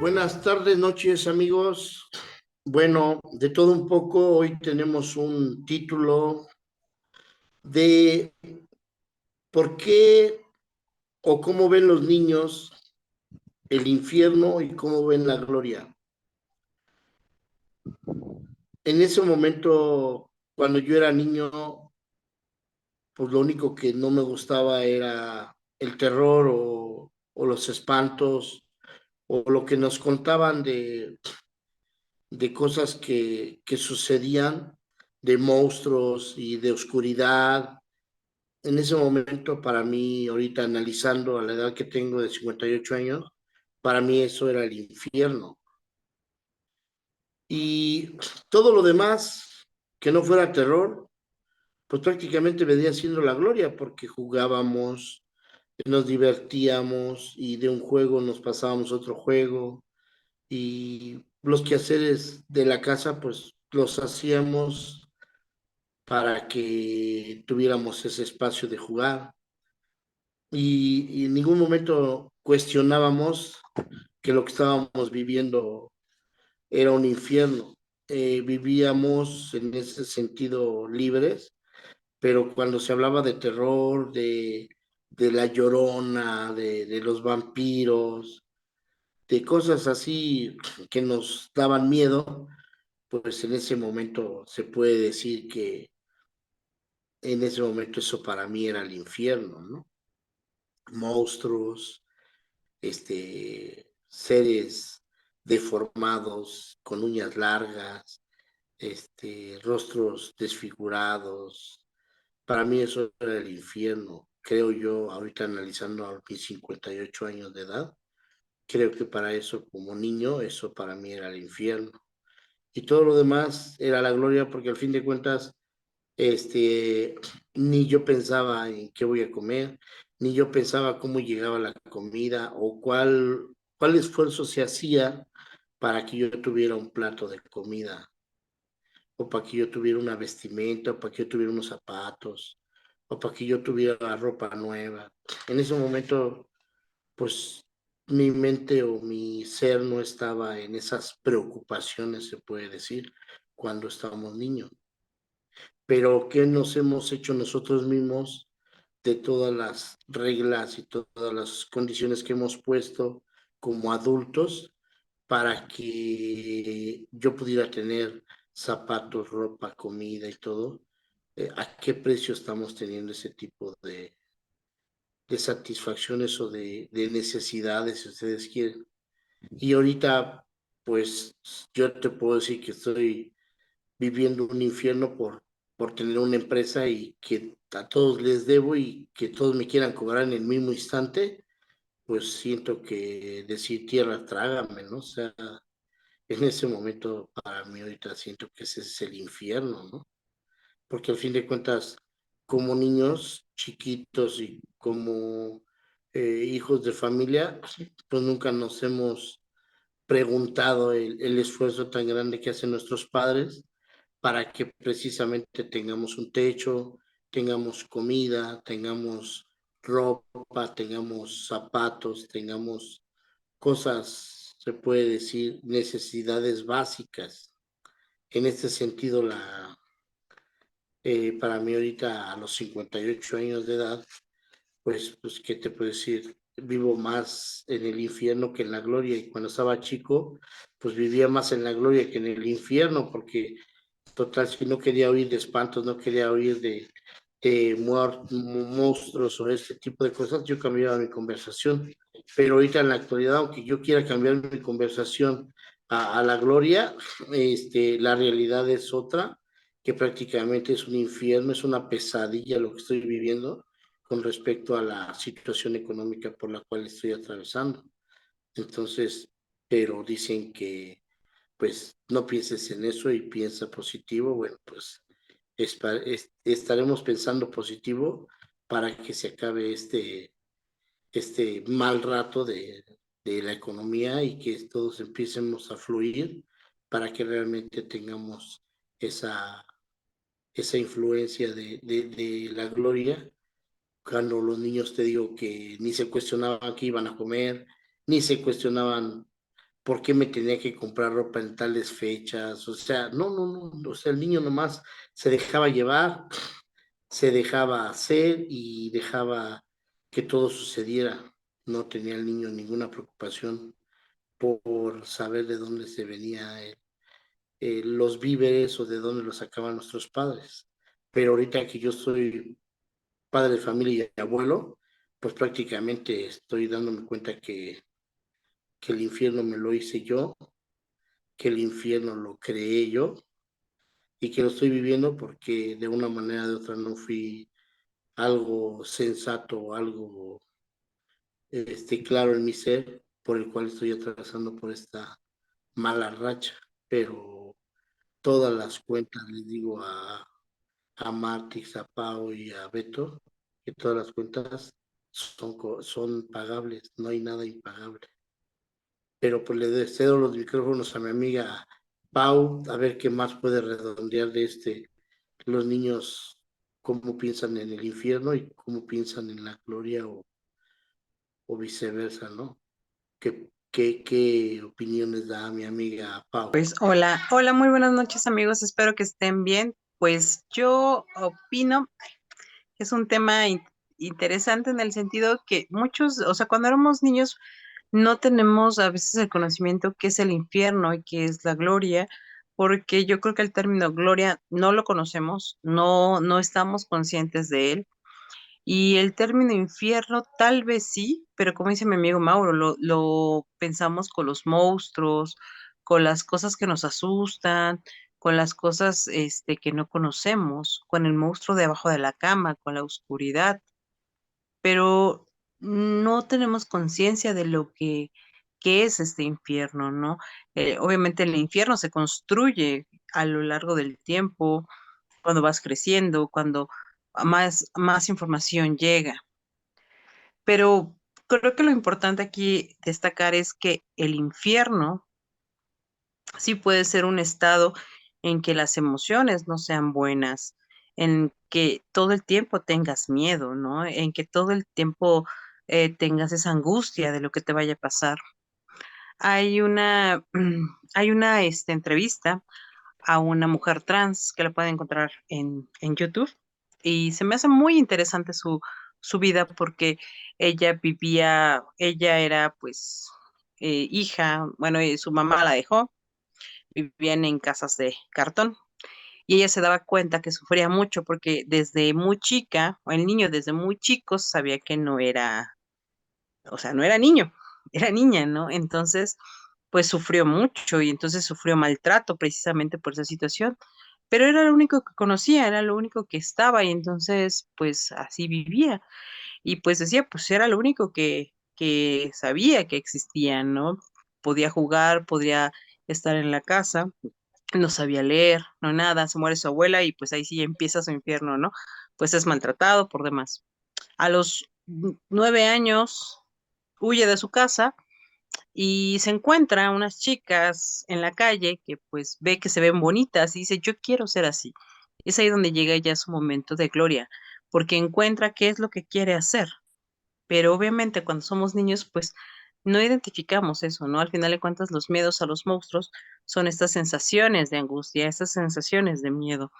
Buenas tardes, noches, amigos. Bueno, de todo un poco, hoy tenemos un título de por qué o cómo ven los niños el infierno y cómo ven la gloria. En ese momento, cuando yo era niño, pues lo único que no me gustaba era el terror o los espantos o lo que nos contaban de cosas que sucedían, de monstruos y de oscuridad. En ese momento, para mí, ahorita analizando a la edad que tengo de 58 años, para mí eso era el infierno. Y todo lo demás, que no fuera terror, pues prácticamente venía siendo la gloria, porque jugábamos, nos divertíamos y de un juego nos pasábamos a otro juego y los quehaceres de la casa, pues los hacíamos para que tuviéramos ese espacio de jugar. Y en ningún momento cuestionábamos que lo que estábamos viviendo era un infierno. Vivíamos en ese sentido libres, pero cuando se hablaba de terror, de la llorona, de los vampiros, de cosas así que nos daban miedo, pues en ese momento se puede decir que en ese momento eso para mí era el infierno, ¿no? Monstruos, seres deformados, con uñas largas, rostros desfigurados. Para mí eso era el infierno, creo yo, ahorita analizando a mis 58 años de edad, creo que para eso como niño, eso para mí era el infierno. Y todo lo demás era la gloria porque al fin de cuentas este, ni yo pensaba en qué voy a comer, ni yo pensaba cómo llegaba la comida o cuál esfuerzo se hacía para que yo tuviera un plato de comida, o para que yo tuviera una vestimenta, o para que yo tuviera unos zapatos, o para que yo tuviera ropa nueva. En ese momento, pues mi mente o mi ser no estaba en esas preocupaciones, se puede decir, cuando estábamos niños. Pero ¿qué nos hemos hecho nosotros mismos de todas las reglas y todas las condiciones que hemos puesto como adultos para que yo pudiera tener zapatos, ropa, comida y todo? ¿A qué precio estamos teniendo ese tipo de satisfacciones o de necesidades, si ustedes quieren? Y ahorita, pues yo te puedo decir que estoy viviendo un infierno por tener una empresa y que a todos les debo y que todos me quieran cobrar en el mismo instante, pues siento que decir tierra trágame, ¿no? O sea, en ese momento para mí ahorita siento que ese es el infierno, ¿no? Porque al fin de cuentas, como niños chiquitos y como hijos de familia, pues nunca nos hemos preguntado el esfuerzo tan grande que hacen nuestros padres para que precisamente tengamos un techo, tengamos comida, tengamos ropa, tengamos zapatos, tengamos cosas, se puede decir, necesidades básicas. En este sentido, para mí ahorita a los 58 años de edad, pues, ¿qué te puedo decir? Vivo más en el infierno que en la gloria y cuando estaba chico, pues vivía más en la gloria que en el infierno, porque total, si no quería oír de espantos, no quería oír de monstruos o este tipo de cosas, yo cambiaba mi conversación. Pero ahorita en la actualidad, aunque yo quiera cambiar mi conversación a la gloria, la realidad es otra, que prácticamente es un infierno, es una pesadilla lo que estoy viviendo con respecto a la situación económica por la cual estoy atravesando. Entonces, pero dicen que pues no pienses en eso y piensa positivo. Bueno, pues estaremos pensando positivo para que se acabe este mal rato de la economía y que todos empiecemos a fluir para que realmente tengamos esa, esa influencia de la gloria. Cuando los niños te digo que ni se cuestionaban qué iban a comer, ni se cuestionaban ¿por qué me tenía que comprar ropa en tales fechas? O sea, no, no, no, o sea, el niño nomás se dejaba llevar, se dejaba hacer y dejaba que todo sucediera. No tenía el niño ninguna preocupación por saber de dónde se venía los víveres o de dónde los sacaban nuestros padres. Pero ahorita que yo soy padre de familia y abuelo, pues prácticamente estoy dándome cuenta que el infierno me lo hice yo, que el infierno lo creé yo y que lo estoy viviendo porque de una manera o de otra no fui algo sensato, algo claro en mi ser, por el cual estoy atravesando por esta mala racha. Pero todas las cuentas les digo a Martix, a Pau y a Beto, que todas las cuentas son pagables, no hay nada impagable. Pero pues le cedo los micrófonos a mi amiga Pau, a ver qué más puede redondear de los niños, cómo piensan en el infierno y cómo piensan en la gloria o viceversa, ¿no? ¿Qué opiniones da mi amiga Pau? Pues hola, hola, muy buenas noches amigos, espero que estén bien. Pues yo opino que es un tema interesante en el sentido que muchos, o sea, cuando éramos niños no tenemos a veces el conocimiento qué es el infierno y qué es la gloria, porque yo creo que el término gloria no lo conocemos, no estamos conscientes de él. Y el término infierno tal vez sí, pero como dice mi amigo Mauro, lo pensamos con los monstruos, con las cosas que nos asustan, con las cosas que no conocemos, con el monstruo debajo de la cama, con la oscuridad, pero no tenemos conciencia de lo que es este infierno, ¿no? Obviamente el infierno se construye a lo largo del tiempo, cuando vas creciendo, cuando más información llega. Pero creo que lo importante aquí destacar es que el infierno sí puede ser un estado en que las emociones no sean buenas, en que todo el tiempo tengas miedo, ¿no? En que todo el tiempo tengas esa angustia de lo que te vaya a pasar. Hay una entrevista a una mujer trans que la pueden encontrar en YouTube. Y se me hace muy interesante su vida porque ella era pues hija, bueno, y su mamá la dejó, vivían en casas de cartón. Y ella se daba cuenta que sufría mucho porque desde muy chica, o el niño desde muy chico sabía que no era, o sea, no era niño, era niña, ¿no? Entonces, pues sufrió mucho y entonces sufrió maltrato precisamente por esa situación, pero era lo único que conocía, era lo único que estaba y entonces, pues así vivía y pues decía, pues era lo único que sabía que existía, ¿no? Podía jugar, podía estar en la casa, no sabía leer, no nada, se muere su abuela y pues ahí sí empieza su infierno, ¿no? Pues es maltratado por demás. A los 9 años huye de su casa y se encuentra unas chicas en la calle que pues ve que se ven bonitas y dice, yo quiero ser así. Es ahí donde llega ya su momento de gloria, porque encuentra qué es lo que quiere hacer. Pero obviamente cuando somos niños pues no identificamos eso, ¿no? Al final de cuentas los miedos a los monstruos son estas sensaciones de angustia, estas sensaciones de miedo.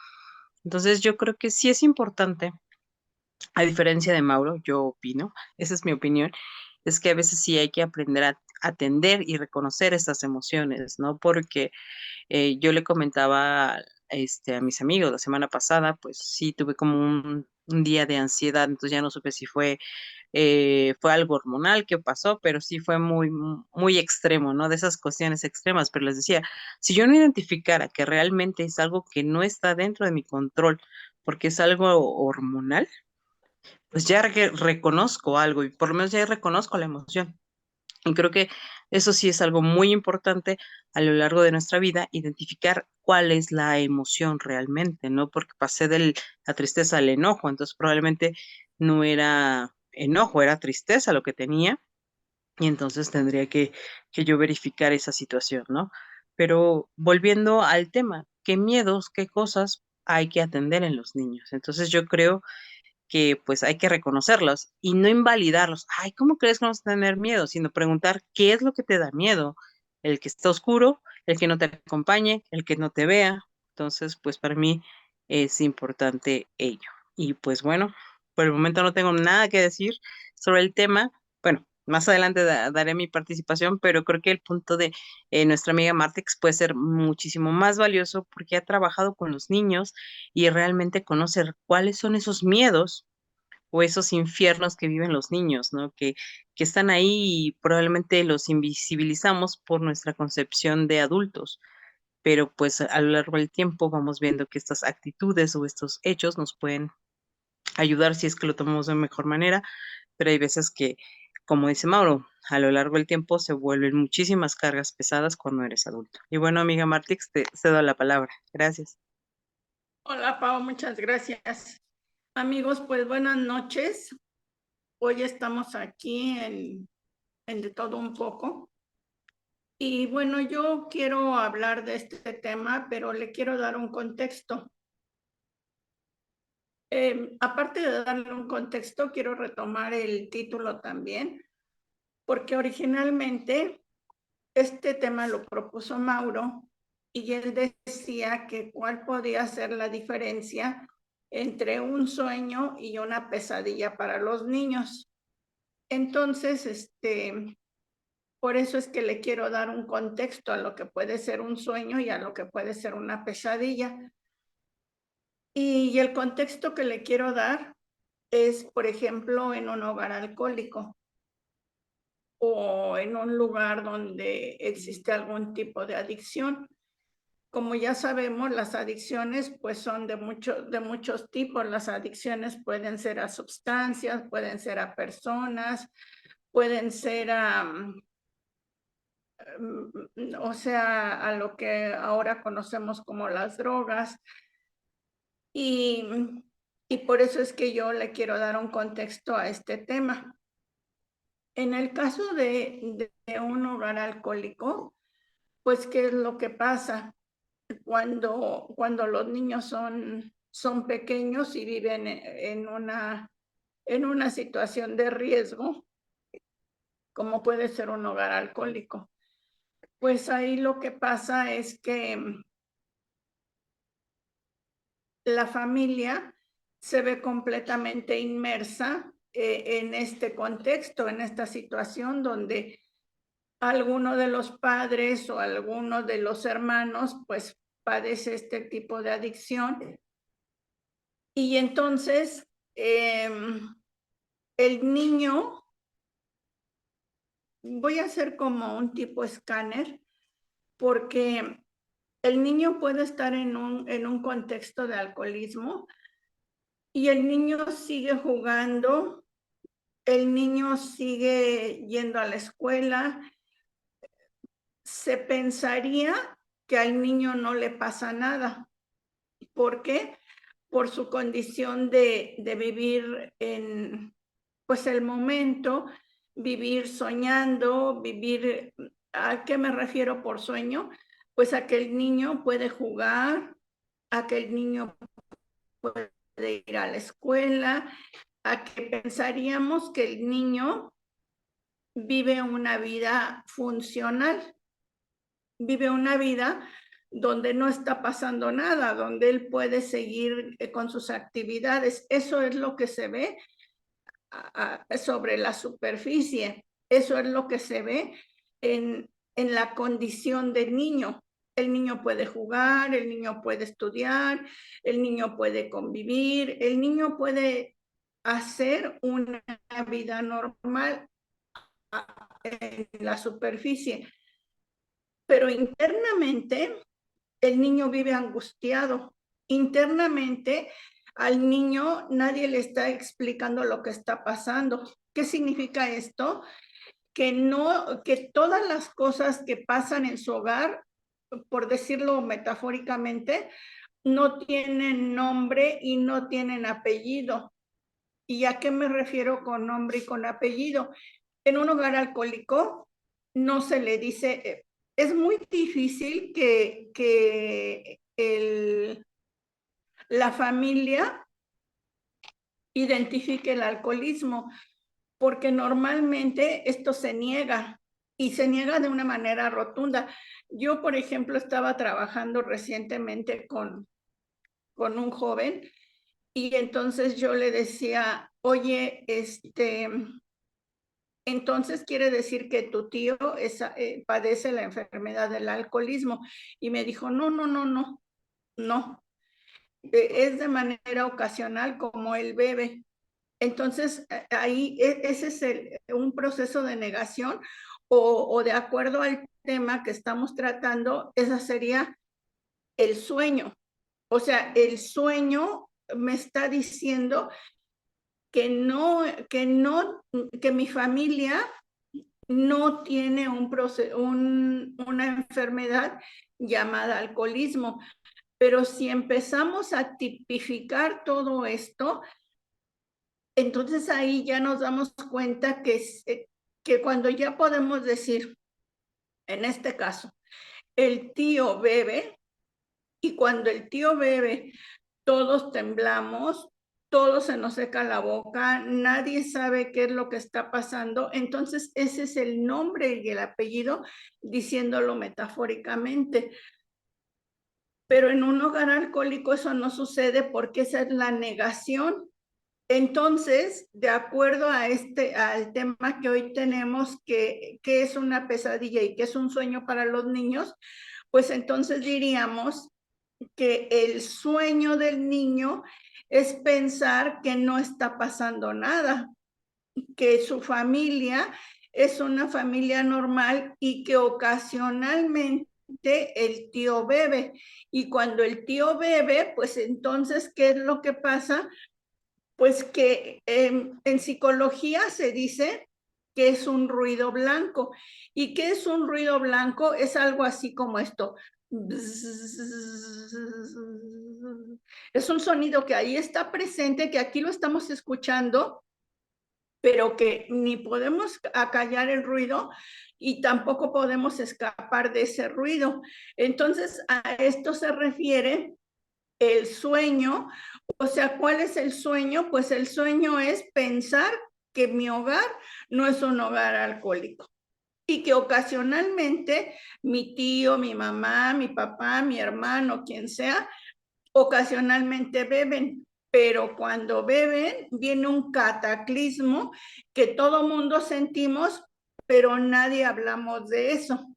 Entonces yo creo que sí es importante, a diferencia de Mauro, yo opino, esa es mi opinión, es que a veces sí hay que aprender a atender y reconocer estas emociones, ¿no? Porque yo le comentaba a mis amigos la semana pasada, pues sí tuve como un día de ansiedad, entonces ya no supe si fue algo hormonal que pasó, pero sí fue muy, muy extremo, ¿no? De esas cuestiones extremas, pero les decía, si yo no identificara que realmente es algo que no está dentro de mi control, porque es algo hormonal, pues ya reconozco algo y por lo menos ya reconozco la emoción. Y creo que eso sí es algo muy importante a lo largo de nuestra vida, identificar cuál es la emoción realmente, ¿no? Porque pasé de la tristeza al enojo, entonces probablemente no era enojo, era tristeza lo que tenía, y entonces tendría que yo verificar esa situación, ¿no? Pero volviendo al tema, ¿qué miedos, qué cosas hay que atender en los niños? Entonces yo creo que pues hay que reconocerlos y no invalidarlos. Ay, ¿cómo crees que vamos a tener miedo? Sino preguntar qué es lo que te da miedo, el que está oscuro, el que no te acompañe, el que no te vea. Entonces, pues para mí es importante ello. Y pues bueno, por el momento no tengo nada que decir sobre el tema. Bueno, más adelante daré mi participación, pero creo que el punto de nuestra amiga Martix puede ser muchísimo más valioso porque ha trabajado con los niños y realmente conoce cuáles son esos miedos o esos infiernos que viven los niños, ¿no? Que están ahí y probablemente los invisibilizamos por nuestra concepción de adultos, pero pues a lo largo del tiempo vamos viendo que estas actitudes o estos hechos nos pueden ayudar si es que lo tomamos de mejor manera, pero hay veces que, como dice Mauro, a lo largo del tiempo se vuelven muchísimas cargas pesadas cuando eres adulto. Y bueno, amiga Martix, te cedo la palabra. Gracias. Hola, Pau, muchas gracias. Amigos, pues buenas noches. Hoy estamos aquí en De Todo Un Poco. Y bueno, yo quiero hablar de este tema, pero le quiero dar un contexto. Aparte de darle un contexto, quiero retomar el título también, porque originalmente este tema lo propuso Mauro y él decía que cuál podía ser la diferencia entre un sueño y una pesadilla para los niños. Entonces, por eso es que le quiero dar un contexto a lo que puede ser un sueño y a lo que puede ser una pesadilla. Y el contexto que le quiero dar es, por ejemplo, en un hogar alcohólico o en un lugar donde existe algún tipo de adicción. Como ya sabemos, las adicciones pues son de muchos tipos. Las adicciones pueden ser a sustancias, pueden ser a personas, pueden ser o sea, a lo que ahora conocemos como las drogas. Y, y por eso es que yo le quiero dar un contexto a este tema. En el caso de un hogar alcohólico, pues, ¿qué es lo que pasa? Cuando los niños son pequeños y viven en una situación de riesgo, como puede ser un hogar alcohólico. Pues ahí lo que pasa es que la familia se ve completamente inmersa en este contexto, en esta situación donde alguno de los padres o alguno de los hermanos pues padece este tipo de adicción. Y entonces el niño, voy a hacer como un tipo escáner, porque el niño puede estar en un contexto de alcoholismo y el niño sigue jugando, el niño sigue yendo a la escuela. Se pensaría que al niño no le pasa nada. ¿Por qué? Por su condición de vivir en, pues, el momento, vivir soñando, vivir. ¿A qué me refiero por sueño? Pues a que el niño puede jugar, a que el niño puede ir a la escuela, a que pensaríamos que el niño vive una vida funcional, vive una vida donde no está pasando nada, donde él puede seguir con sus actividades. Eso es lo que se ve sobre la superficie. Eso es lo que se ve en la condición del niño. El niño puede jugar, el niño puede estudiar, el niño puede convivir, el niño puede hacer una vida normal en la superficie, pero internamente el niño vive angustiado. Internamente al niño nadie le está explicando lo que está pasando. ¿Qué significa esto? Que todas las cosas que pasan en su hogar, por decirlo metafóricamente, no tienen nombre y no tienen apellido. ¿Y a qué me refiero con nombre y con apellido? En un hogar alcohólico no se le dice, es muy difícil que la familia identifique el alcoholismo, porque normalmente esto se niega. y se niega de una manera rotunda. Yo, por ejemplo, estaba trabajando recientemente con un joven y entonces yo le decía, oye, entonces quiere decir que tu tío padece la enfermedad del alcoholismo. Y me dijo, no, no, no, no, no. Es de manera ocasional como él bebe. Entonces, ahí ese es un proceso de negación o de acuerdo al tema que estamos tratando, esa sería el sueño. O sea, el sueño me está diciendo que que mi familia no tiene una enfermedad llamada alcoholismo. Pero si empezamos a tipificar todo esto, entonces ahí ya nos damos cuenta que cuando ya podemos decir, en este caso, el tío bebe, y cuando el tío bebe, todos temblamos, todos se nos seca la boca, nadie sabe qué es lo que está pasando, entonces ese es el nombre y el apellido, diciéndolo metafóricamente. Pero en un hogar alcohólico eso no sucede porque esa es la negación. Entonces, de acuerdo a al tema que hoy tenemos, que es una pesadilla y que es un sueño para los niños, pues entonces diríamos que el sueño del niño es pensar que no está pasando nada, que su familia es una familia normal y que ocasionalmente el tío bebe. Y cuando el tío bebe, pues entonces, ¿qué es lo que pasa? Pues que en psicología se dice que es un ruido blanco. ¿Y qué es un ruido blanco? Es algo así como esto. Es un sonido que ahí está presente, que aquí lo estamos escuchando, pero que ni podemos acallar el ruido y tampoco podemos escapar de ese ruido. Entonces, a esto se refiere el sueño. O sea, ¿cuál es el sueño? Pues el sueño es pensar que mi hogar no es un hogar alcohólico y que ocasionalmente mi tío, mi mamá, mi papá, mi hermano, quien sea, ocasionalmente beben, pero cuando beben viene un cataclismo que todo mundo sentimos, pero nadie hablamos de eso.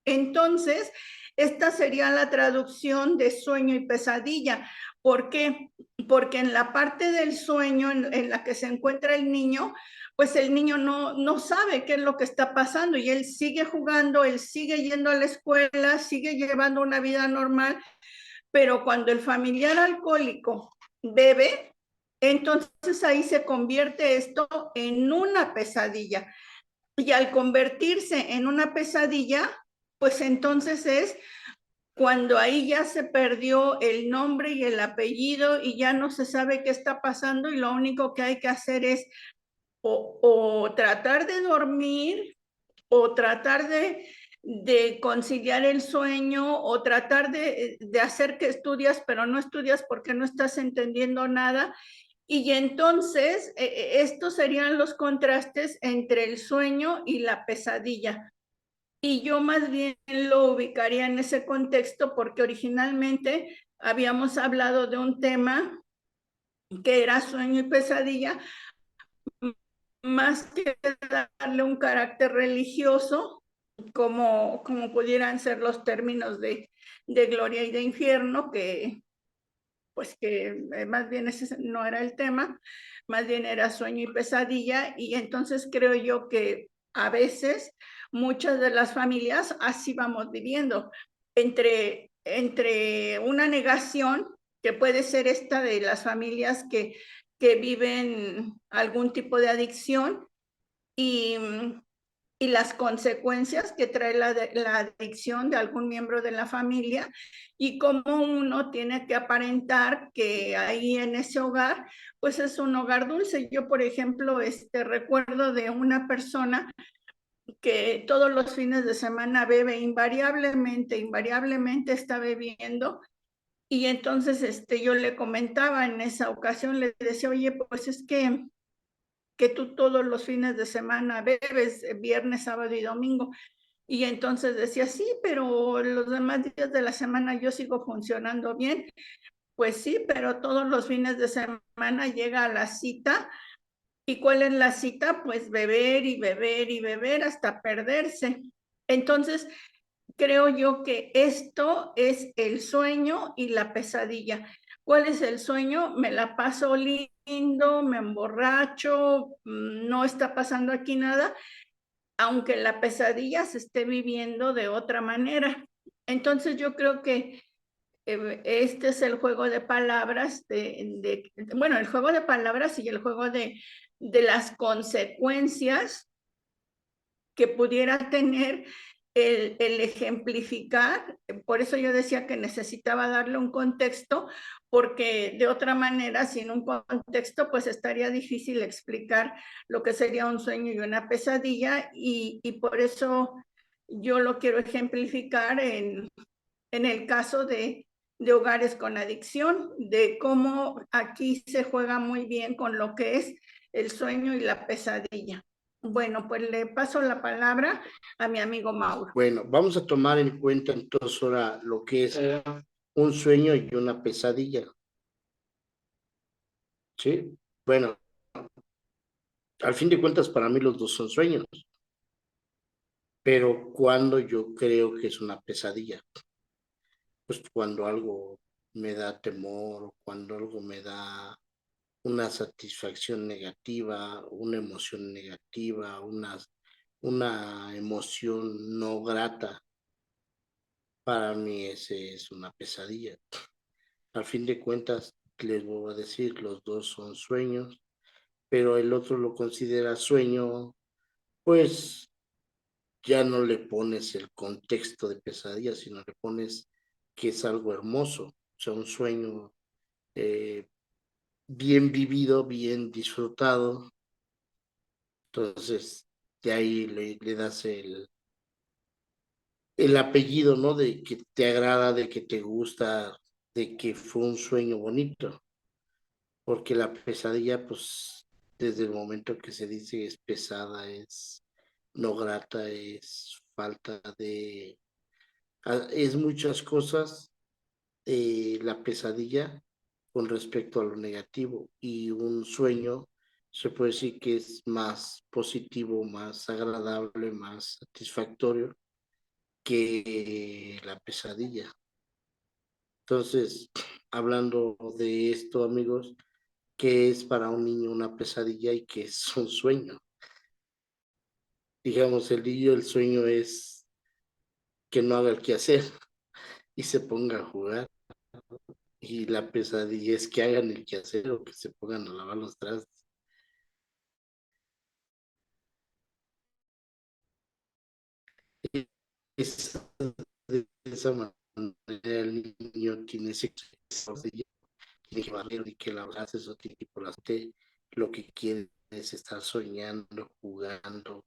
Entonces, esta sería la traducción de sueño y pesadilla. ¿Por qué? Porque en la parte del sueño en la que se encuentra el niño, pues el niño no sabe qué es lo que está pasando y él sigue jugando, él sigue yendo a la escuela, sigue llevando una vida normal, pero cuando el familiar alcohólico bebe, entonces ahí se convierte esto en una pesadilla. Y al convertirse en una pesadilla, pues entonces es cuando ahí ya se perdió el nombre y el apellido y ya no se sabe qué está pasando y lo único que hay que hacer es o tratar de dormir o tratar de conciliar el sueño o tratar de hacer que estudias, pero no estudias porque no estás entendiendo nada. Y entonces, estos serían los contrastes entre el sueño y la pesadilla. Y yo más bien lo ubicaría en ese contexto porque originalmente habíamos hablado de un tema que era sueño y pesadilla, más que darle un carácter religioso, como pudieran ser los términos de gloria y de infierno, que pues que más bien ese no era el tema, más bien era sueño y pesadilla, y entonces creo yo que a veces muchas de las familias así vamos viviendo, entre una negación, que puede ser esta de las familias que viven algún tipo de adicción, y, y las consecuencias que trae la adicción de algún miembro de la familia y cómo uno tiene que aparentar que ahí en ese hogar, pues es un hogar dulce. Yo, por ejemplo, recuerdo de una persona que todos los fines de semana bebe invariablemente está bebiendo. Y entonces yo le comentaba en esa ocasión, le decía, oye, pues es que que tú todos los fines de semana bebes, viernes, sábado y domingo. Y entonces decía, sí, pero los demás días de la semana yo sigo funcionando bien. Pues sí, pero todos los fines de semana llega a la cita. ¿Y cuál es la cita? Pues beber y beber y beber hasta perderse. Entonces, creo yo que esto es el sueño y la pesadilla. ¿Cuál es el sueño? Me la paso lindo, me emborracho, no está pasando aquí nada, aunque la pesadilla se esté viviendo de otra manera. Entonces yo creo que este es el juego de palabras, bueno, el juego de palabras y el juego de las consecuencias que pudiera tener el ejemplificar. Por eso yo decía que necesitaba darle un contexto, porque de otra manera, sin un contexto, pues estaría difícil explicar lo que sería un sueño y una pesadilla, y por eso yo lo quiero ejemplificar en el caso de hogares con adicción, de cómo aquí se juega muy bien con lo que es el sueño y la pesadilla. Bueno, pues le paso la palabra a mi amigo Mauro. Bueno, vamos a tomar en cuenta entonces ahora lo que es un sueño y una pesadilla. ¿Sí? Bueno, al fin de cuentas para mí los dos son sueños, pero cuando yo creo que es una pesadilla, pues cuando algo me da temor o cuando algo me da una satisfacción negativa, una emoción negativa, una emoción no grata, para mí ese es una pesadilla. Al fin de cuentas, les voy a decir, los dos son sueños, pero el otro lo considera sueño, pues ya no le pones el contexto de pesadilla, sino le pones que es algo hermoso, o sea, un sueño eh, bien vivido, bien disfrutado. Entonces, de ahí le das el apellido, ¿no? De que te agrada, de que te gusta, de que fue un sueño bonito, porque la pesadilla, pues, desde el momento que se dice es pesada, es no grata, es falta de, es muchas cosas, la pesadilla con respecto a lo negativo, y un sueño se puede decir que es más positivo, más agradable, más satisfactorio que la pesadilla. Entonces, hablando de esto, amigos, ¿qué es para un niño una pesadilla y qué es un sueño? Digamos, el niño, el sueño es que no haga el quehacer y se ponga a jugar. Y la pesadilla es que hagan el quehacer o que se pongan a lavar los trastes. Es, de esa manera el niño tiene ese tiene que barrer y que la abraces o tiene que ponerte, lo que quiere es estar soñando, jugando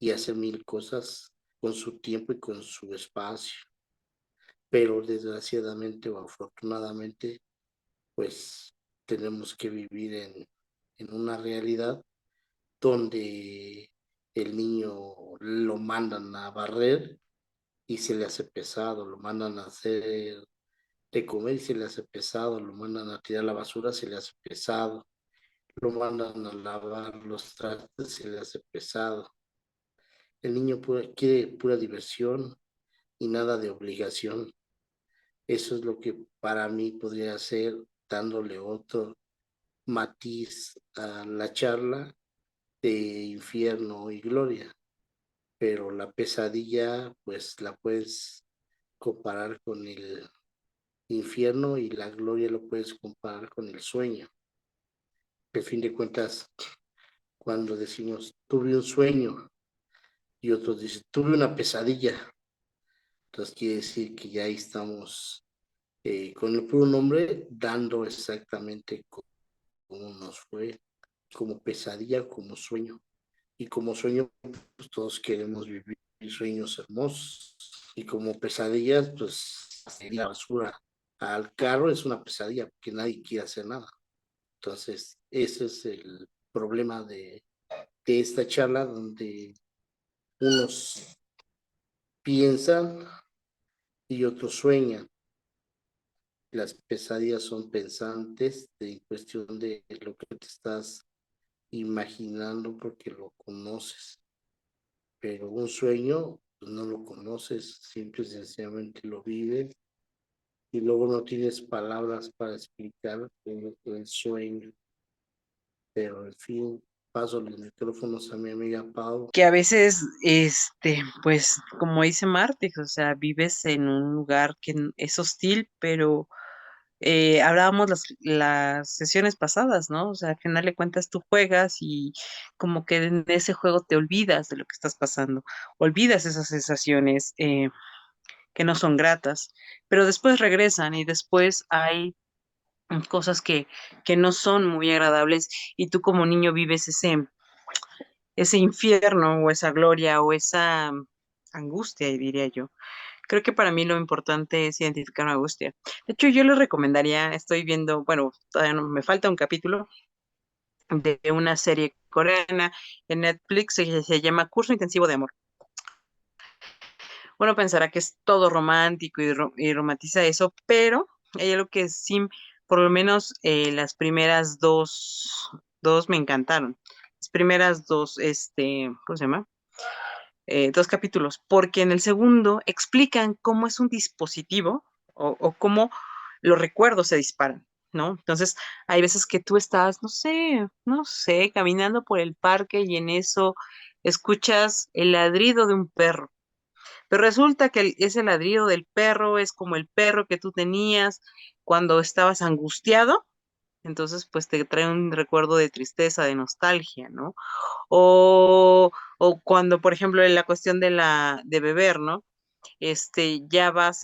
y hacer mil cosas con su tiempo y con su espacio. Pero desgraciadamente o afortunadamente, pues tenemos que vivir en una realidad donde el niño lo mandan a barrer y se le hace pesado, lo mandan a hacer de comer y se le hace pesado, lo mandan a tirar la basura, se le hace pesado, lo mandan a lavar los trastes, se le hace pesado. El niño quiere pura diversión y nada de obligación. Eso es lo que para mí podría ser dándole otro matiz a la charla de infierno y gloria. Pero la pesadilla, pues la puedes comparar con el infierno y la gloria lo puedes comparar con el sueño. Al fin de cuentas, cuando decimos tuve un sueño y otros dicen tuve una pesadilla, entonces quiere decir que ya ahí estamos con el puro nombre dando exactamente cómo nos fue, como pesadilla, como sueño. Y como sueño, pues todos queremos vivir sueños hermosos. Y como pesadillas, pues la basura al carro es una pesadilla porque nadie quiere hacer nada. Entonces, ese es problema de esta charla, donde unos piensan y otros sueñan. Las pesadillas son pensantes en cuestión de lo que te estás imaginando porque lo conoces, pero un sueño pues, no lo conoces, simple y sencillamente lo vives y luego no tienes palabras para explicar el sueño. Pero en fin, paso los micrófonos a mi amiga Pau. Que a veces, pues, como dice Martix, o sea, vives en un lugar que es hostil, pero hablábamos las sesiones pasadas, ¿no? O sea, al final de cuentas tú juegas y como que en ese juego te olvidas de lo que estás pasando, olvidas esas sensaciones que no son gratas, pero después regresan y después hay cosas que no son muy agradables y tú como niño vives ese infierno o esa gloria o esa angustia, diría yo. Creo que para mí lo importante es identificar una angustia. De hecho, yo les recomendaría, estoy viendo, bueno, todavía no, me falta un capítulo de una serie coreana en Netflix que se llama Curso Intensivo de Amor. Uno pensará que es todo romántico y romantiza eso, pero hay algo que sí, por lo menos las primeras dos me encantaron. Las primeras dos, ¿cómo se llama? Dos capítulos, porque en el segundo explican cómo es un dispositivo o cómo los recuerdos se disparan, ¿no? Entonces, hay veces que tú estás, no sé, caminando por el parque y en eso escuchas el ladrido de un perro, pero resulta que ese ladrido del perro es como el perro que tú tenías cuando estabas angustiado, entonces pues te trae un recuerdo de tristeza, de nostalgia, ¿no? O, o cuando, por ejemplo, en la cuestión de beber, ¿no? Ya vas,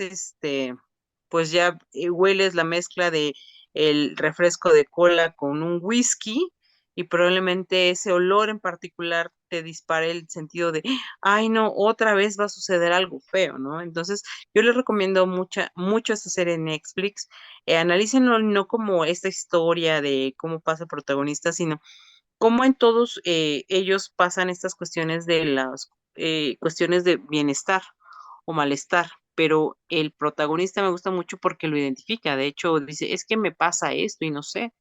pues ya hueles la mezcla de el refresco de cola con un whisky y probablemente ese olor en particular te dispare el sentido de, ay, no, otra vez va a suceder algo feo, ¿no? Entonces, yo les recomiendo mucho esta serie en Netflix. Analícenlo no como esta historia de cómo pasa el protagonista, sino cómo en todos ellos pasan estas cuestiones de las cuestiones de bienestar o malestar, pero el protagonista me gusta mucho porque lo identifica, de hecho dice, es que me pasa esto y no sé,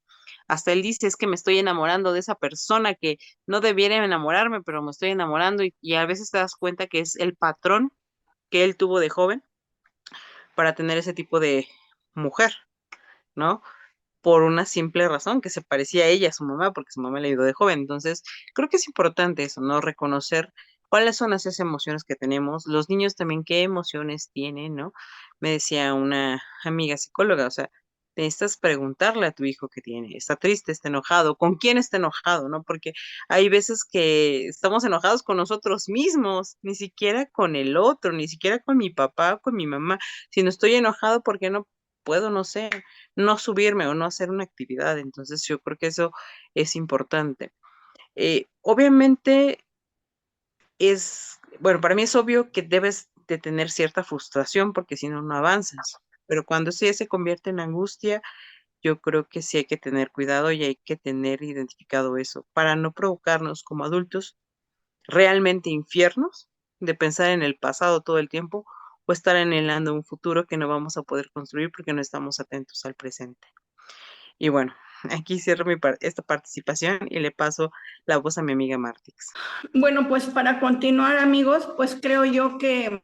hasta él dice, es que me estoy enamorando de esa persona que no debiera enamorarme, pero me estoy enamorando y a veces te das cuenta que es el patrón que él tuvo de joven para tener ese tipo de mujer, ¿no? Por una simple razón, que se parecía a ella, a su mamá, porque su mamá le ayudó de joven. Entonces, creo que es importante eso, ¿no? Reconocer cuáles son esas emociones que tenemos, los niños también qué emociones tienen, ¿no? Me decía una amiga psicóloga, o sea, necesitas preguntarle a tu hijo qué tiene, está triste, está enojado, con quién está enojado, ¿no? Porque hay veces que estamos enojados con nosotros mismos, ni siquiera con el otro, ni siquiera con mi papá o con mi mamá, sino estoy enojado porque no puedo, no sé, no subirme o no hacer una actividad. Entonces yo creo que eso es importante. Obviamente bueno, para mí es obvio que debes de tener cierta frustración porque si no, no avanzas. Pero cuando eso ya se convierte en angustia, yo creo que sí hay que tener cuidado y hay que tener identificado eso para no provocarnos como adultos realmente infiernos de pensar en el pasado todo el tiempo o estar anhelando un futuro que no vamos a poder construir porque no estamos atentos al presente. Y bueno, aquí cierro esta participación y le paso la voz a mi amiga Martix. Bueno, pues para continuar, amigos, pues creo yo que,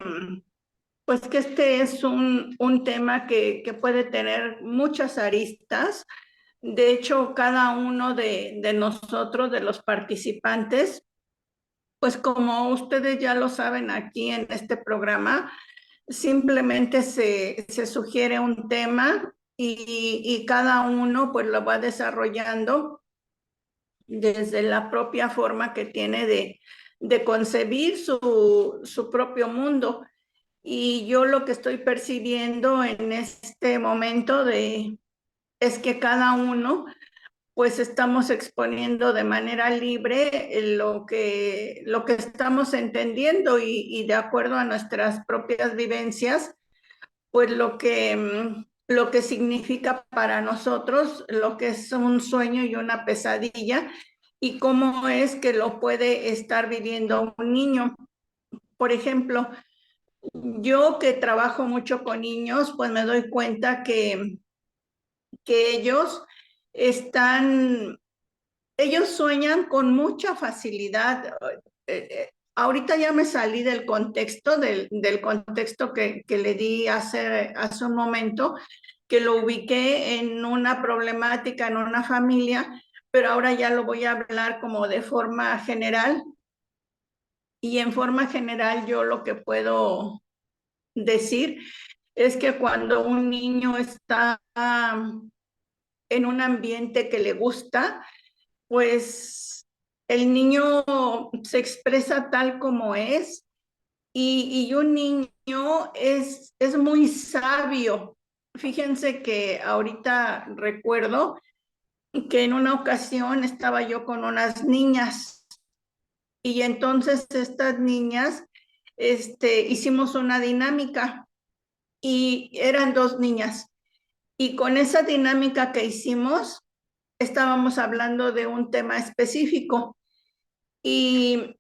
pues que este es un tema que puede tener muchas aristas. De hecho, cada uno de nosotros, de los participantes, pues como ustedes ya lo saben aquí en este programa, simplemente se sugiere un tema y cada uno pues lo va desarrollando desde la propia forma que tiene de concebir su propio mundo. Y yo lo que estoy percibiendo en este momento es que cada uno pues estamos exponiendo de manera libre lo que estamos entendiendo y de acuerdo a nuestras propias vivencias, pues lo que significa para nosotros, lo que es un sueño y una pesadilla y cómo es que lo puede estar viviendo un niño. Por ejemplo, yo que trabajo mucho con niños, pues me doy cuenta que ellos sueñan con mucha facilidad. Ahorita ya me salí del contexto, del contexto que le di hace un momento, que lo ubiqué en una problemática, en una familia, pero ahora ya lo voy a hablar como de forma general. Y en forma general yo lo que puedo decir es que cuando un niño está en un ambiente que le gusta, pues el niño se expresa tal como es y un niño es muy sabio. Fíjense que ahorita recuerdo que en una ocasión estaba yo con unas niñas y entonces estas niñas hicimos una dinámica y eran dos niñas. Y con esa dinámica que hicimos, estábamos hablando de un tema específico y,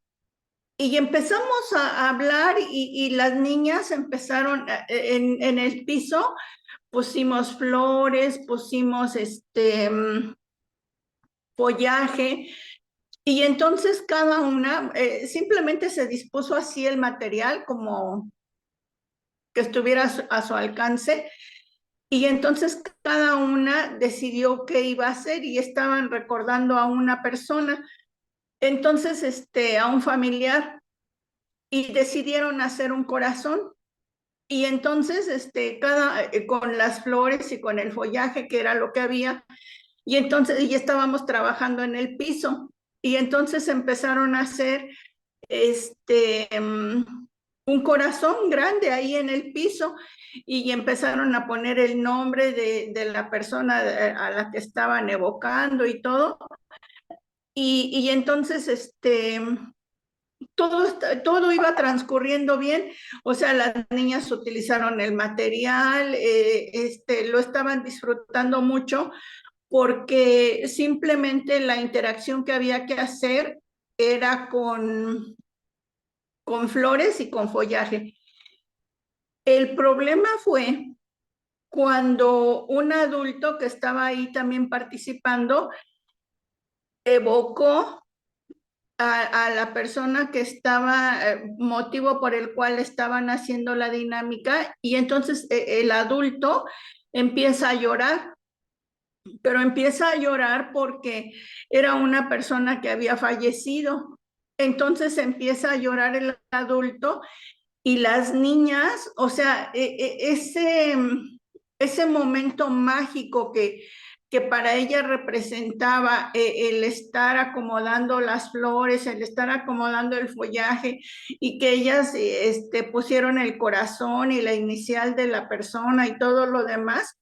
y empezamos a hablar y las niñas empezaron en el piso, pusimos flores, pusimos follaje y entonces cada una simplemente se dispuso así el material como que estuviera a su alcance. Y entonces cada una decidió qué iba a hacer y estaban recordando a una persona, entonces a un familiar, y decidieron hacer un corazón. Y entonces con las flores y con el follaje que era lo que había, y entonces ya estábamos trabajando en el piso y entonces empezaron a hacer un corazón grande ahí en el piso y empezaron a poner el nombre de la persona a la que estaban evocando y todo. Y entonces todo iba transcurriendo bien, o sea, las niñas utilizaron el material, lo estaban disfrutando mucho porque simplemente la interacción que había que hacer era con flores y con follaje. El problema fue cuando un adulto que estaba ahí también participando evocó a la persona que estaba, motivo por el cual estaban haciendo la dinámica, y entonces el adulto empieza a llorar, pero empieza a llorar porque era una persona que había fallecido. Entonces empieza a llorar el adulto y las niñas, o sea, ese momento mágico que para ella representaba el estar acomodando las flores, el estar acomodando el follaje y que ellas pusieron el corazón y la inicial de la persona y todo lo demás.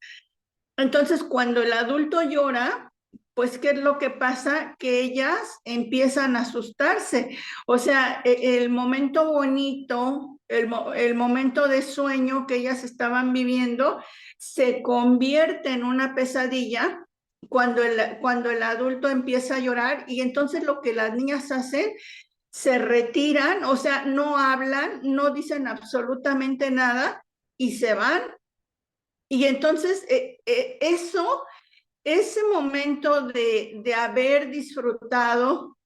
Entonces, cuando el adulto llora, pues, ¿qué es lo que pasa? Que ellas empiezan a asustarse. O sea, el momento bonito, el momento de sueño que ellas estaban viviendo, se convierte en una pesadilla cuando el adulto empieza a llorar. Y entonces lo que las niñas hacen, se retiran, o sea, no hablan, no dicen absolutamente nada y se van. Y entonces ese momento de haber disfrutado,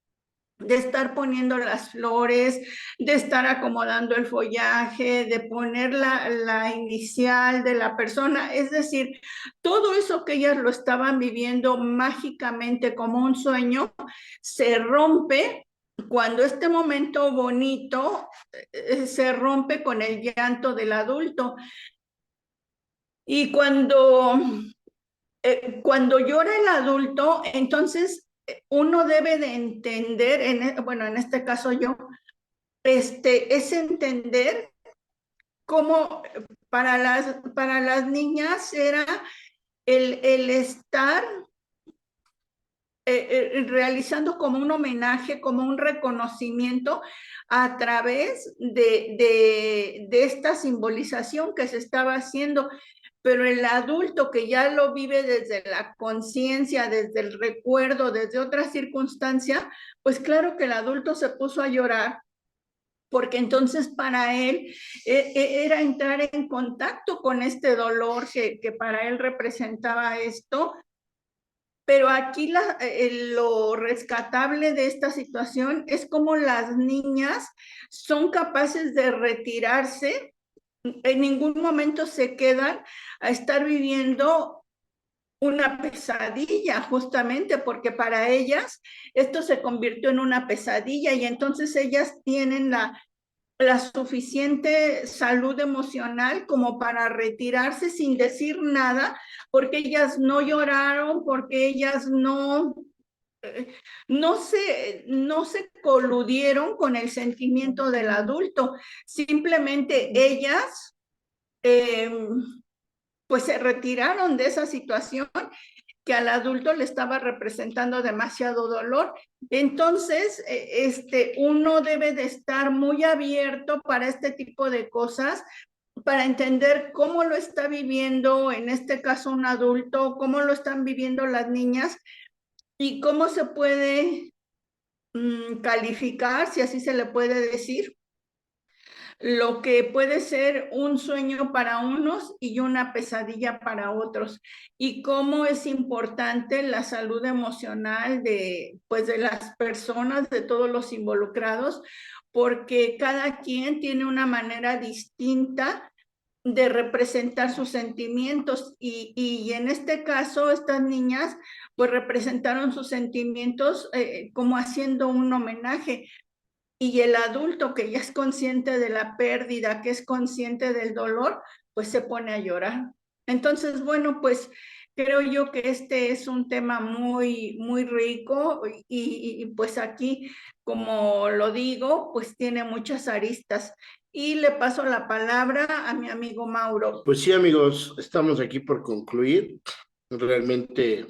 de estar poniendo las flores, de estar acomodando el follaje, de poner la inicial de la persona, es decir, todo eso que ellas lo estaban viviendo mágicamente como un sueño, se rompe cuando este momento bonito se rompe con el llanto del adulto. Y cuando llora el adulto, entonces uno debe de entender, bueno, en este caso yo, es entender cómo para las niñas era el estar realizando como un homenaje, como un reconocimiento a través de esta simbolización que se estaba haciendo. pero el adulto que ya lo vive desde la conciencia, desde el recuerdo, desde otra circunstancia, pues claro que el adulto se puso a llorar porque entonces para él era entrar en contacto con este dolor que para él representaba esto. Pero aquí lo rescatable de esta situación es cómo las niñas son capaces de retirarse, en ningún momento se quedan a estar viviendo una pesadilla, justamente porque para ellas esto se convirtió en una pesadilla y entonces ellas tienen la suficiente salud emocional como para retirarse sin decir nada, porque ellas no lloraron, porque ellas no se coludieron con el sentimiento del adulto, simplemente ellas eh, pues se retiraron de esa situación que al adulto le estaba representando demasiado dolor. Entonces, uno debe de estar muy abierto para este tipo de cosas, para entender cómo lo está viviendo, en este caso un adulto, cómo lo están viviendo las niñas y cómo se puede calificar, si así se le puede decir, lo que puede ser un sueño para unos y una pesadilla para otros, y cómo es importante la salud emocional pues, de las personas, de todos los involucrados, porque cada quien tiene una manera distinta de representar sus sentimientos y en este caso estas niñas pues representaron sus sentimientos como haciendo un homenaje, y el adulto que ya es consciente de la pérdida, que es consciente del dolor, pues se pone a llorar. Entonces, bueno, pues creo yo que este es un tema muy, muy rico pues aquí, como lo digo, pues tiene muchas aristas. Y le paso la palabra a mi amigo Mauro. Pues sí, amigos, estamos aquí por concluir. Realmente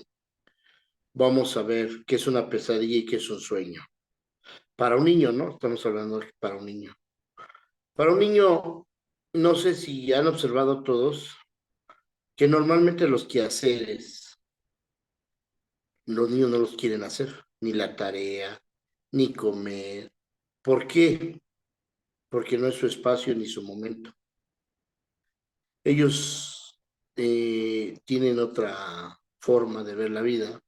vamos a ver qué es una pesadilla y qué es un sueño. Para un niño, ¿no? Estamos hablando de para un niño. Para un niño, no sé si han observado todos que normalmente los quehaceres, los niños no los quieren hacer, ni la tarea, ni comer. ¿Por qué? Porque no es su espacio ni su momento. Ellos tienen otra forma de ver la vida.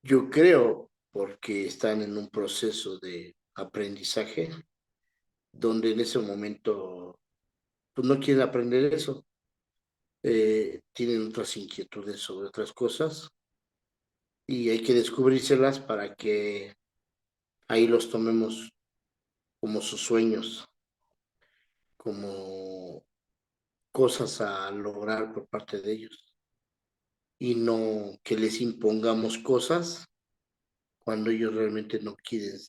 Yo creo porque están en un proceso de aprendizaje donde en ese momento pues, no quieren aprender eso. Tienen otras inquietudes sobre otras cosas y hay que descubrírselas para que ahí los tomemos como sus sueños, como cosas a lograr por parte de ellos y no que les impongamos cosas cuando ellos realmente no quieren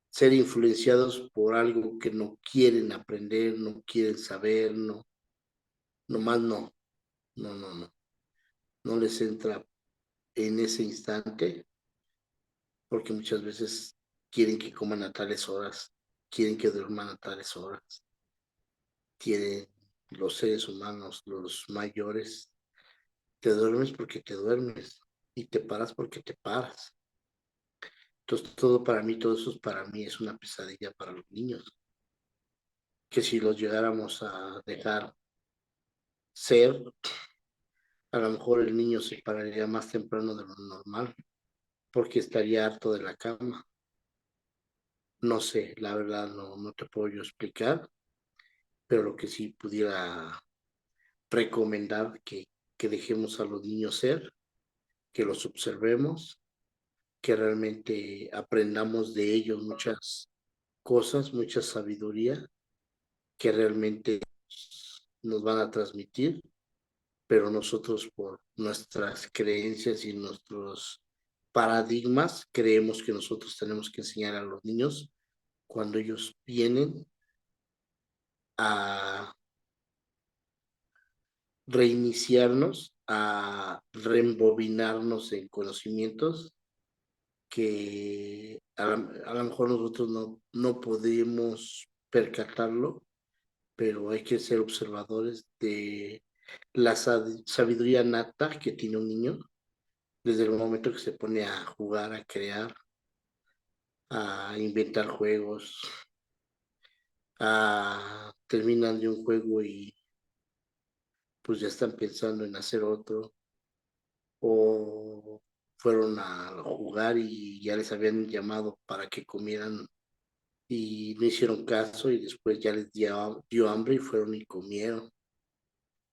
ser influenciados por algo que no quieren aprender, no quieren saber, no, nomás no, no, no, no, no les entra en ese instante porque muchas veces quieren que coman a tales horas, quieren que duerman a tales horas, quieren los seres humanos, los mayores, te duermes porque te duermes y te paras porque te paras. Entonces todo para mí, todo eso para mí es una pesadilla para los niños, que si los llegáramos a dejar ser, a lo mejor el niño se pararía más temprano de lo normal porque estaría harto de la cama. No sé, la verdad no te puedo yo explicar, pero lo que sí pudiera recomendar que dejemos a los niños ser, que los observemos, que realmente aprendamos de ellos muchas cosas, mucha sabiduría que realmente nos van a transmitir, pero nosotros por nuestras creencias y nuestros paradigmas creemos que nosotros tenemos que enseñar a los niños cuando ellos vienen a reiniciarnos, a reembobinarnos en conocimientos que a lo mejor nosotros no podemos percatarlo, pero hay que ser observadores de la sabiduría nata que tiene un niño desde el momento que se pone a jugar, a crear, a inventar juegos, terminan de un juego y pues ya están pensando en hacer otro, o fueron a jugar y ya les habían llamado para que comieran y no hicieron caso y después ya les dio hambre y fueron y comieron.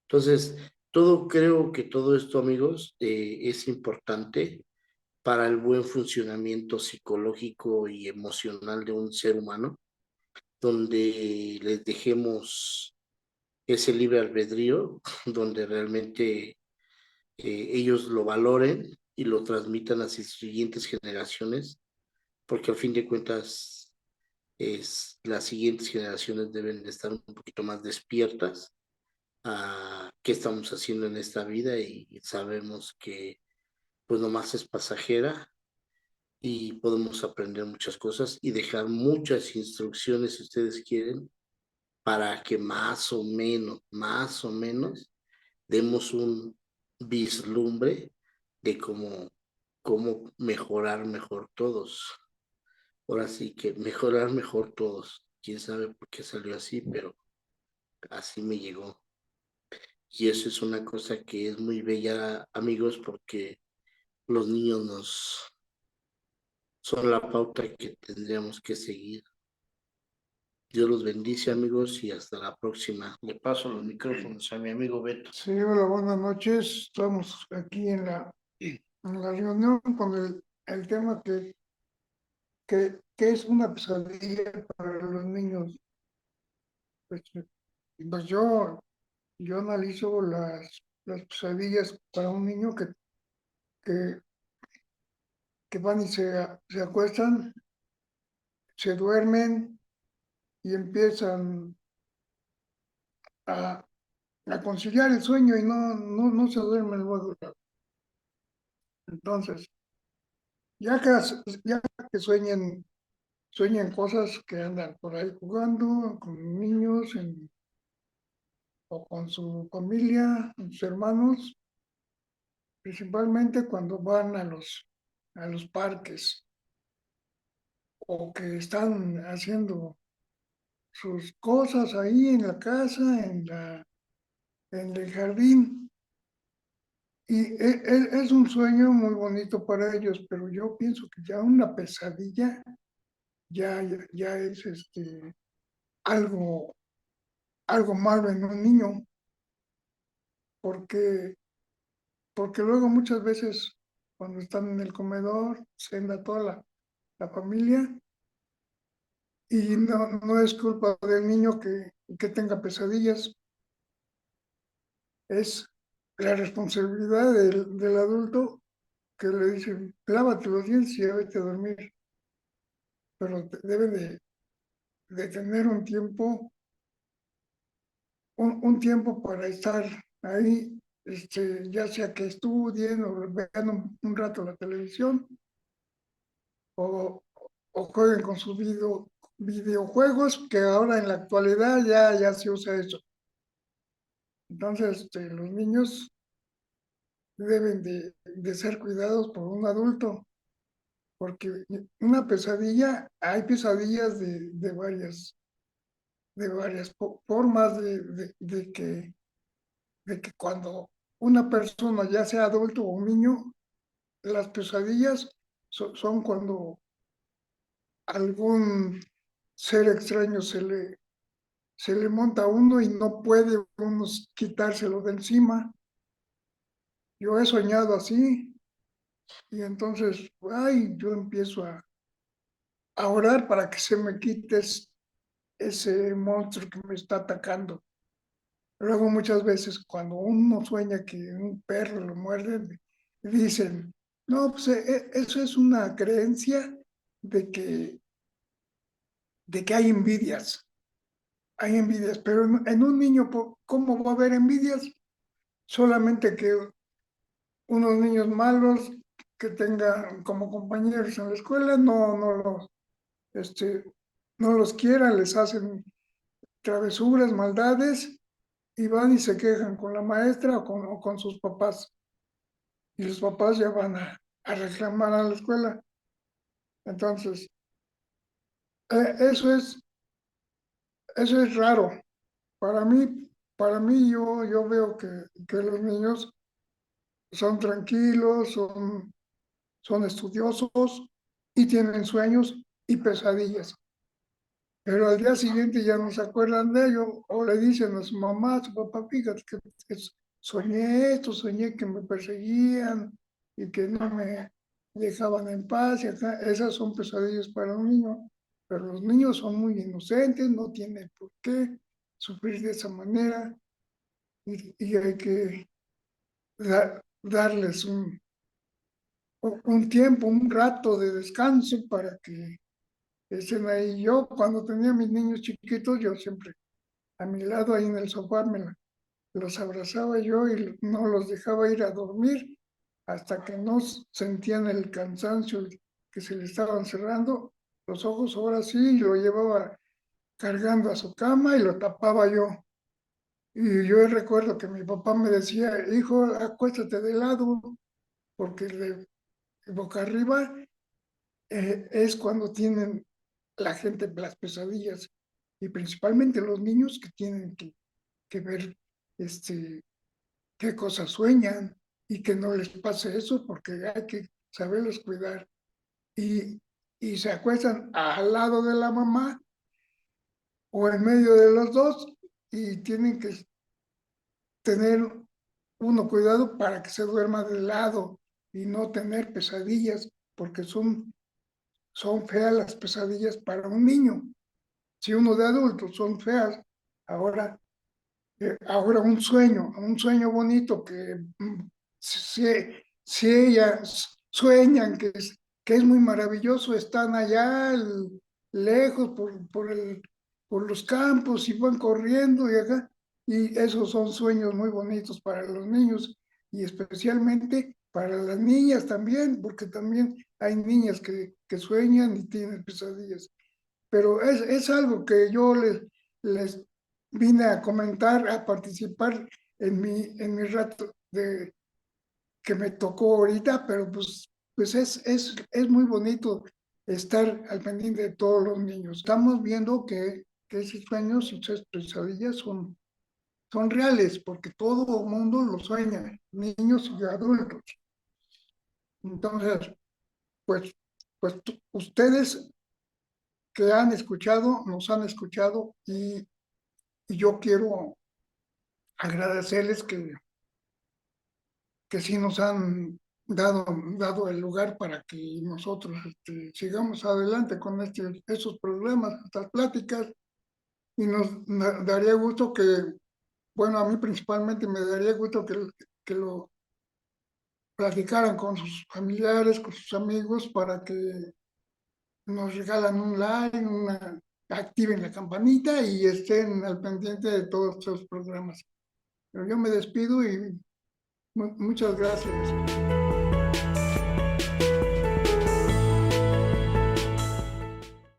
Entonces, creo que todo esto, amigos, es importante para el buen funcionamiento psicológico y emocional de un ser humano, donde les dejemos ese libre albedrío, donde realmente ellos lo valoren y lo transmitan a sus siguientes generaciones, porque al fin de cuentas las siguientes generaciones deben de estar un poquito más despiertas a qué estamos haciendo en esta vida y sabemos que pues nomás es pasajera y podemos aprender muchas cosas y dejar muchas instrucciones si ustedes quieren para que más o menos demos un vislumbre de cómo mejorar mejor todos. Ahora sí que mejorar mejor todos. Quién sabe por qué salió así, pero así me llegó. Y eso es una cosa que es muy bella, amigos, porque los niños son la pauta que tendríamos que seguir. Dios los bendice, amigos, y hasta la próxima. Le paso los micrófonos a mi amigo Beto. Sí, hola, buenas noches. Estamos aquí en la reunión con el tema que es una pesadilla para los niños. Pues, pues yo analizo las pesadillas para un niño que, que van y se acuestan, se duermen y empiezan a, a conciliar el sueño y no se duermen luego. Entonces, ya que, ya que sueñan cosas que andan por ahí jugando con niños o con su familia, con sus hermanos, principalmente cuando van a los parques o que están haciendo sus cosas ahí en la casa, en el jardín. Y es un sueño muy bonito para ellos, pero yo pienso que ya una pesadilla ya es algo, algo malo en un niño, porque luego muchas veces cuando están en el comedor, cena toda la familia y no es culpa del niño que tenga pesadillas, es la responsabilidad del adulto que le dice, lávate los dientes y ya vete a dormir, pero debe de tener un tiempo para estar ahí, ya sea que estudien o vean un rato la televisión o, o jueguen con sus videojuegos, que ahora en la actualidad ya se usa eso. Entonces, los niños deben de ser cuidados por un adulto, porque una pesadilla, hay pesadillas de varias formas de que cuando una persona, ya sea adulto o un niño, las pesadillas son cuando algún ser extraño se le monta a uno y no puede uno quitárselo de encima. Yo he soñado así y entonces, ay, yo empiezo a orar para que se me quite ese monstruo que me está atacando. Luego muchas veces cuando uno sueña que un perro lo muerde, dicen, no, pues eso es una creencia de que, de que hay envidias, pero en un niño, ¿cómo va a haber envidias? Solamente que unos niños malos que tengan como compañeros en la escuela no los quieran, les hacen travesuras, maldades, y van y se quejan con la maestra o con sus papás. Y los papás ya van a reclamar a la escuela. Entonces, eso es raro. Para mí yo veo que los niños son tranquilos, son estudiosos y tienen sueños y pesadillas. Pero al día siguiente ya no se acuerdan de ello o le dicen a su mamá, a su papá, fíjate que soñé esto, soñé que me perseguían y que no me dejaban en paz. Y acá, esas son pesadillas para un niño, pero los niños son muy inocentes, no tienen por qué sufrir de esa manera y hay que darles un tiempo, un rato de descanso para que estén ahí. Yo cuando tenía mis niños chiquitos, yo siempre a mi lado ahí en el sofá los abrazaba yo y no los dejaba ir a dormir hasta que no sentían el cansancio que se le estaban cerrando los ojos. Ahora sí, lo llevaba cargando a su cama y lo tapaba yo. Y yo recuerdo que mi papá me decía, hijo, acuéstate de lado, porque de boca arriba es cuando tienen la gente las pesadillas, y principalmente los niños que tienen que ver qué cosas sueñan y que no les pase eso, porque hay que saberlos cuidar. Y se acuestan al lado de la mamá o en medio de los dos y tienen que tener uno cuidado para que se duerma de lado y no tener pesadillas, porque son feas las pesadillas para un niño. Si uno de adulto son feas, ahora un sueño bonito que si ellas sueñan que es muy maravilloso, están allá lejos por los campos y van corriendo y acá, y esos son sueños muy bonitos para los niños y especialmente para las niñas también, porque también hay niñas que sueñan y tienen pesadillas. Pero es algo que yo les vine a comentar, a participar en mi rato que me tocó ahorita, pero pues es muy bonito estar al pendiente de todos los niños. Estamos viendo que esos sueños y esas pesadillas son reales, porque todo el mundo lo sueña, niños y adultos. Entonces, pues, ustedes que han escuchado, nos han escuchado y yo quiero agradecerles que sí nos han dado el lugar para que nosotros sigamos adelante con estos problemas, estas pláticas, y nos daría gusto bueno, a mí principalmente me daría gusto que lo platicaran con sus familiares, con sus amigos, para que nos regalan un like, activen la campanita y estén al pendiente de todos estos programas. Pero yo me despido y muchas gracias.